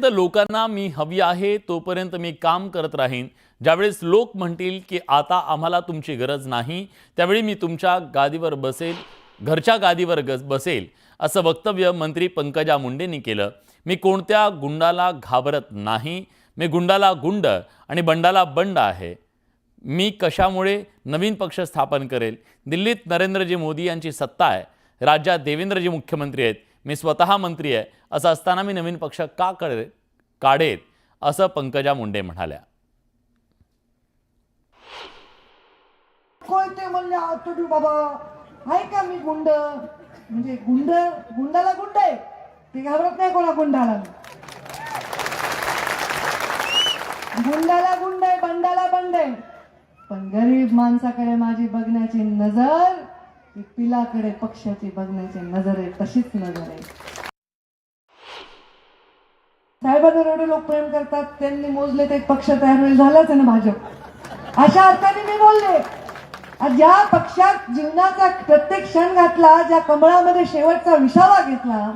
जोपर्यंत लोकांना मी हवी आहे तोपर्यंत मी काम करत राहीन। ज्यावेळेस लोक म्हणतील की आता आम्हाला तुमची गरज नाही, त्यावेळी मी तुमच्या गादीवर बसेल, घरच्या गादीवर बसेल, असं वक्तव्य मंत्री पंकजा मुंडेंनी केलं। मी कोणत्या गुंडाला घाबरत नाही, मी गुंडाला गुंड आणि बंडाला बंड आहे। मी कशामुळे नवीन पक्ष स्थापन करेल? दिल्लीत नरेंद्रजी मोदी यांची सत्ता आहे, राज्यात देवेंद्रजी मुख्यमंत्री आहेत, मी स्वतः मंत्री आहे, असं असताना मी नवीन पक्ष का काढेत, असं पंकजा मुंडे म्हणाल्या। कोणते म्हणले आतडू बाबा आहे का मी गुंड? म्हणजे गुंडाला गुंड आहे, ते घाबरत नाही कोणा गुंडाला। गुंडाला गुंड आहे, बंडाला बंड आहे, पण गरीब माणसाकडे माझी बघण्याची नजर ती पिलाकडे पक्षाची बघण्याची नजर आहे, तशीच नजर आहे। साहेबांना एवढे लोक प्रेम करतात, त्यांनी मोजले ते पक्ष तयार होईल, झालाच आहे ना भाजप। अशा अर्थाने मी बोलले, ज्या पक्षात जीवनाचा प्रत्येक क्षण घातला, ज्या कमळामध्ये शेवटचा विसावा घेतला,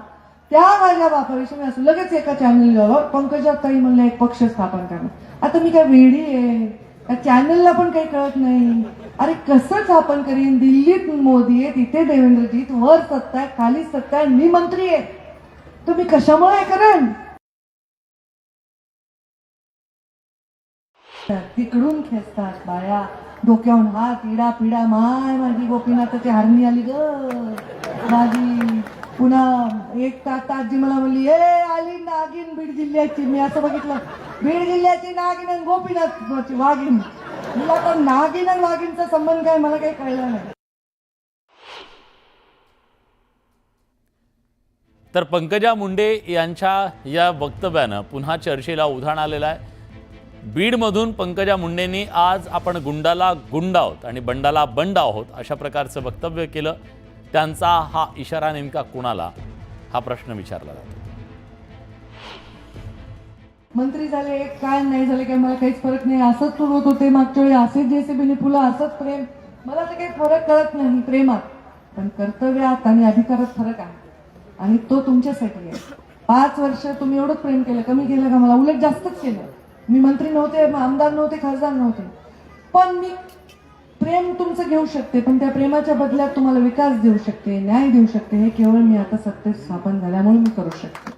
त्या माझ्या बापाविषयी असं लगेच एका चॅनलवर पंकजा ताई म्हणले एक पक्ष स्थापन करणं। आता मी काय वेडी आहे? त्या चॅनलला पण काही कळत नाही। अरे कसं स्थापन करीन? दिल्लीत मोदी आहे, तिथे देवेंद्रजी, वर सत्ता आहे, खाली सत्ता आहे, मी मंत्री आहे, तुम्ही कशामुळे करेन? तिकडून खेचतात बाया, डोक्यावरून हात, इडा पिडा, माय माझी गोपीनाथाची हारणी आली ग माझी। पुन्हा एक आजी मला म्हणली, ए आली नागिन बीड जिल्ह्याची। मी असं बघितलं, बीड जिल्ह्याची नागिन आणि गोपीनाथची वाघीण। मला तर नागिन आणि वाघीणचा संबंध काय मला काही कळलं नाही। तर पंकजा मुंडे यांच्या या वक्तव्यानं पुन्हा चर्चेला उधाण आलेलं आहे। बीडमधून पंकजा मुंडेंनी आज आपण गुंडाला गुंड आहोत आणि बंडाला बंड आहोत अशा प्रकारचं वक्तव्य केलं। त्यांचा हा इशारा नेमका कुणाला, हा प्रश्न विचारला जातो। मंत्री झाले काय नाही झाले काय मला काहीच फरक नाही, असंच सुरू होते मागच्या वेळी, असेच जेसीबीने फुलं, असंच प्रेम, मला तर काही फरक कळत नाही प्रेमात, पण कर्तव्यात आणि अधिकारात फरक आहे, आणि तो तुमच्यासाठी आहे। 5 वर्ष तुम्ही एवढंच प्रेम केलं, कमी केलं का? मला उलट जास्तच केलं। मी मंत्री नव्हते, आमदार नव्हते, खासदार नव्हते, पण मी प्रेम तुमचं घेऊ शकते, पण त्या प्रेमाच्या बदल्यात तुम्हाला विकास देऊ शकते, न्याय देऊ शकते, हे केवळ मी आता सत्तेत स्थापन झाल्यामुळे मी करू शकते।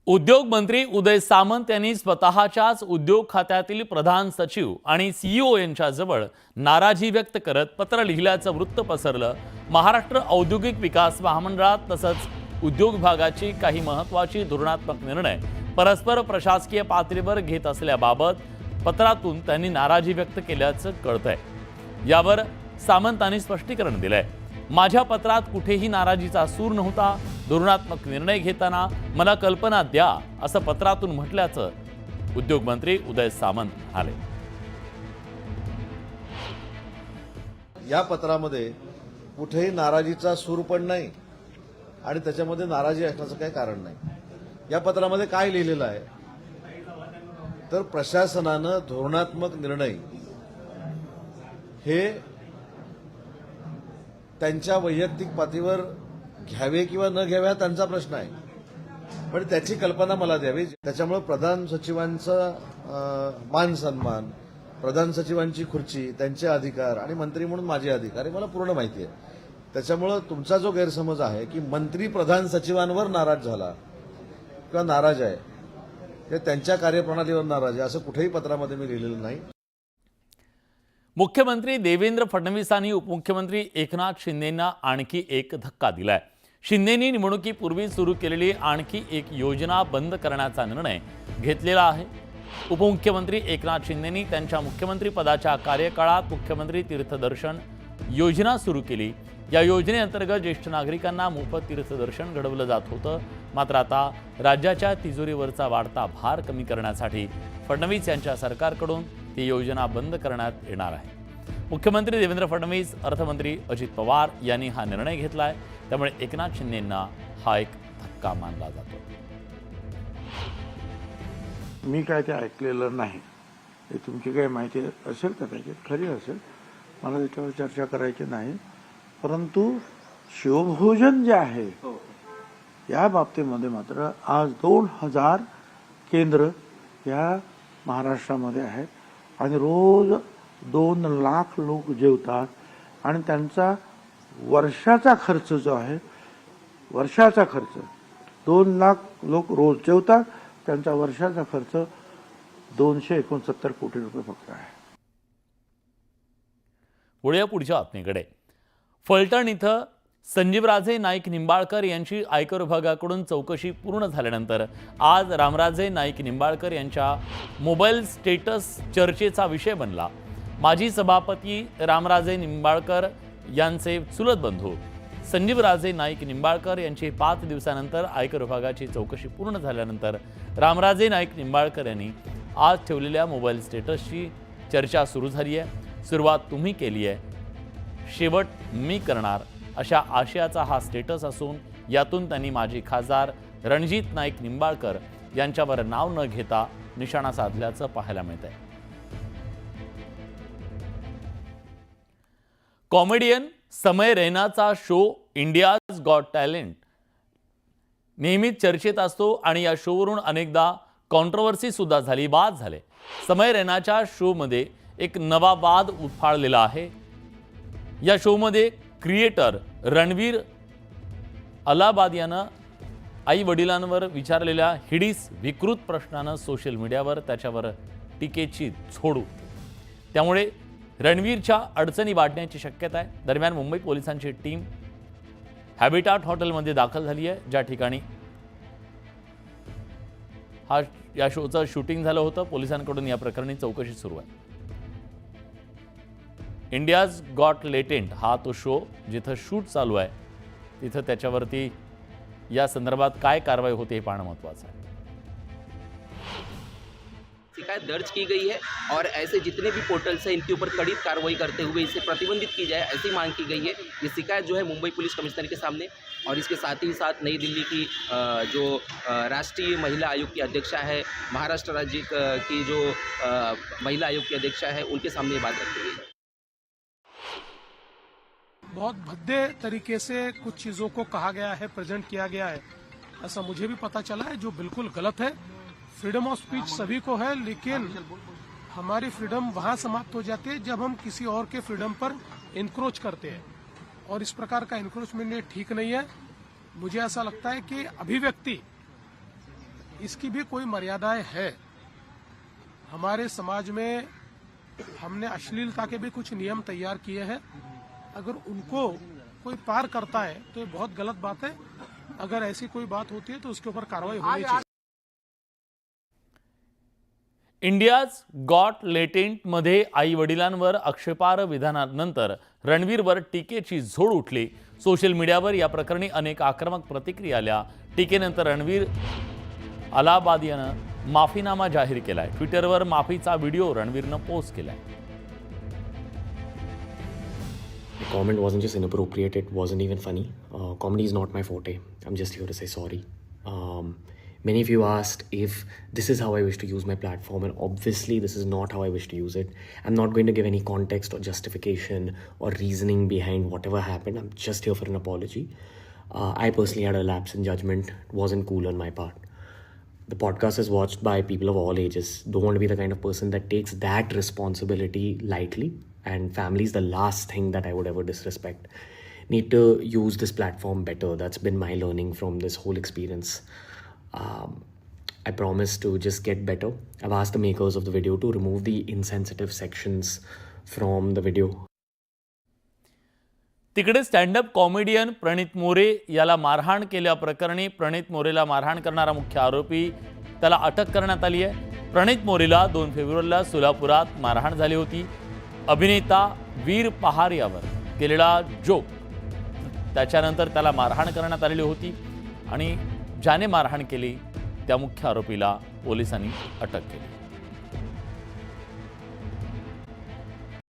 उद्योग मंत्री उदय सामंत यांनी स्वतःच्याच उद्योग खात्यातील प्रधान सचिव आणि सीईओ यांच्याजवळ नाराजी व्यक्त करत पत्र लिहिल्याचं वृत्त पसरलं। महाराष्ट्र औद्योगिक विकास महामंडळात तसंच उद्योग विभागाची काही महत्त्वाची धोरणात्मक निर्णय परस्पर प्रशासकीय पातळीवर घेत असल्याबाबत पत्रातून त्यांनी नाराजी व्यक्त केल्याचं कळतंय। यावर सामंतांनी स्पष्टीकरण दिलंय। माझ्या पत्रात कुठेही नाराजीचा सूर नव्हता, धोरणात्मक निर्णय घेताना मला कल्पना द्या, असं पत्रातून म्हटल्याचं उद्योग मंत्री उदय सामंत म्हणाले। या पत्रामध्ये कुठेही नाराजीचा सूर पण नाही आणि त्याच्यामध्ये नाराजी असण्याचं काही कारण नाही। या पत्रामध्ये काय लिहिलेलं आहे तर प्रशासनानं धोरणात्मक निर्णय हे त्यांच्या वैयक्तिक पातळीवर घ्यावे किंवा न घ्यावे हा त्यांचा प्रश्न आहे, पण त्याची कल्पना मला द्यावी। त्याच्यामुळे प्रधान सचिवांचा मान सन्मान, प्रधान सचिवांची खुर्ची, त्यांचे अधिकार आणि मंत्री म्हणून माझे अधिकार हे मला पूर्ण माहिती आहे। त्याच्यामुळे तुमचा जो गैरसमज आहे की मंत्री प्रधान सचिवांवर नाराज झाला किंवा नाराज आहे, हे त्यांच्या कार्यप्रणालीवर नाराज आहे, असं कुठेही पत्रामध्ये मी लिहिलेलं नाही। मुख्यमंत्री देवेंद्र फडणवीसांनी उपमुख्यमंत्री एकनाथ शिंदेंना आणखी एक धक्का दिलाय। शिंदेंनी निवडणुकीपूर्वी सुरू केलेली आणखी एक योजना बंद करण्याचा निर्णय घेतलेला आहे। उपमुख्यमंत्री एकनाथ शिंदेंनी त्यांच्या मुख्यमंत्री पदाच्या कार्यकाळात मुख्यमंत्री तीर्थदर्शन योजना सुरू केली। या योजनेअंतर्गत ज्येष्ठ नागरिकांना मोफत तीर्थदर्शन घडवलं जात होतं। मात्र आता राज्याच्या तिजोरीवरचा वाढता भार कमी करण्यासाठी फडणवीस यांच्या सरकारकडून ती योजना बंद करण्यात येणार आहे। मुख्यमंत्री देवेंद्र फडणवीस, अर्थमंत्री अजित पवार यांनी हा निर्णय घेतलाय, त्यामुळे एकनाथ शिंदेंना हा एक धक्का मानला जातो। मी काय ते ऐकलेलं नाही, हे तुमची काही माहिती असेल कदाचित खरी असेल, मला त्याच्यावर चर्चा करायची नाही। परंतु शिवभोजन जे आहे या बाबतीमध्ये मात्र आज 2000 केंद्र या महाराष्ट्रामध्ये आहेत आणि रोज 2 लाख लोक जेवतात आणि त्यांचा वर्षाचा खर्च जो आहे, वर्षाचा खर्च 2 लाख लोक रोज जेवतात, त्यांचा वर्षाचा खर्च 269 कोटी रुपये फक्त आहे. पुढे पुढच्या बातमीकडे. फलटण इथं संजीवराजे नाईक निंबाळकर यांची आयकर विभागाकडून चौकशी पूर्ण झाल्यानंतर आज रामराजे नाईक निंबाळकर यांच्या मोबाईल स्टेटस चर्चेचा विषय बनला. माजी सभापती रामराजे निंबाळकर यांचे चुलत बंधू संजीवराजे नाईक निंबाळकर यांची 5 दिवसानंतर आयकर विभागाची चौकशी पूर्ण झाल्यानंतर रामराजे नाईक निंबाळकर यांनी आज ठेवलेल्या मोबाईल स्टेटसची चर्चा सुरू झाली आहे. सुरुवात तुम्ही केली आहे, शेवट मी करणार, अशा आशयाचा हा स्टेटस असून यातून त्यांनी माजी खासदार रणजित नाईक निंबाळकर यांच्यावर नाव न घेता निशाणा साधल्याचं पाहायला मिळत आहे. कॉमेडियन समय रैनाचा शो इंडियाज गॉट टॅलेंट नेहमीच चर्चेत असतो आणि या शोवरून अनेकदा कॉन्ट्रोवर्सी सुद्धा झाली, वाद झाले. समय रैनाच्या शोमध्ये एक नवा वाद उफाळलेला आहे. या शोमध्ये क्रिएटर रणवीर अलाहाबाद यानं आई वडिलांवर विचारलेल्या हिडीस विकृत प्रश्नानं सोशल मीडियावर त्याच्यावर टीकेची झोड उठली. त्यामुळे रणवीरच्या अडचणी वाढण्याची शक्यता आहे. दरम्यान मुंबई पोलिसांची टीम हॅबिटाट हॉटेलमध्ये दाखल झाली आहे, ज्या ठिकाणी या शोचं शूटिंग झालं होतं. पोलिसांकडून या प्रकरणी चौकशी सुरू आहे. इंडियाज गॉट लेटेंट हा तो शो जिथं शूट चालू आहे, तिथं त्याच्यावरती या संदर्भात काय कारवाई होते हे पाहणं महत्त्वाचं आहे. शिकायत दर्ज की गई है और ऐसे जितने भी पोर्टल्स हैं इनके ऊपर कड़ी कार्रवाई करते हुए इसे प्रतिबंधित की जाए, ऐसी मांग की गई है. ये शिकायत जो है मुंबई पुलिस कमिश्नर के सामने और इसके साथ ही साथ नई दिल्ली की जो राष्ट्रीय महिला आयोग की अध्यक्षा है, महाराष्ट्र राज्य की जो महिला आयोग की अध्यक्षा है, उनके सामने ये बात रखी गई है. बहुत भद्दे तरीके से कुछ चीज़ों को कहा गया है, प्रेजेंट किया गया है, ऐसा मुझे भी पता चला है, जो बिल्कुल गलत है. फ्रीडम ऑफ स्पीच सभी को है, लेकिन हमारी फ्रीडम वहाँ समाप्त हो जाती है जब हम किसी और के फ्रीडम पर इंक्रोच करते हैं, और इस प्रकार का इंक्रोचमेंट ये ठीक नहीं है. मुझे ऐसा लगता है कि अभिव्यक्ति इसकी भी कोई मर्यादाएं है. हमारे समाज में हमने अश्लीलता के भी कुछ नियम तैयार किए हैं. अगर उनको कोई पार करता है तो ये बहुत गलत बात है. अगर ऐसी कोई बात होती है तो उसके ऊपर कार्रवाई होनी चाहिए. इंडियाज गॉट लेटेंटमध्ये आई वडिलांवर आक्षेपार्ह विधानानंतर रणवीरवर टीकेची झोड उठली. सोशल मीडियावर या प्रकरणी अनेक आक्रमक प्रतिक्रिया आल्या. टीकेनंतर रणवीर अलाहाबाद यानं माफीनामा जाहीर केलाय. ट्विटरवर माफीचा व्हिडिओ रणवीरनं पोस्ट केलाय. The comment wasn't just inappropriate, it wasn't even funny. Comedy is not my forte. I'm just here to say sorry. Many of you asked if this is how I wish to use my platform, and obviously this is not how I wish to use it. I'm not going to give any context or justification or reasoning behind whatever happened. I'm just here for an apology. I personally had a lapse in judgment. It wasn't cool on my part. The podcast is watched by people of all ages. Don't want to be the kind of person that takes that responsibility lightly. And family is the last thing that I would ever disrespect. Need to use this platform better. That's been my learning from this whole experience. I promise to just get better. I've asked the makers of the video to remove the insensitive sections from the video. तिकडे stand up comedian प्रणित मोरे याला मारहाण केल्याप्रकरणी प्रणित मोरेला मारहाण करणारा मुख्य आरोपी त्याला अटक करण्यात आली आहे. प्रणित मोरेला 2 फेब्रुवारीला सोलापुरात मारहाण झाली होती. अभिनेता वीर पहार यावर केलेला जोक त्याच्यानंतर त्याला मारहाण करण्यात आलेली होती आणि ज्याने मारहाण केली त्या मुख्य आरोपीला पोलिसांनी अटक केली.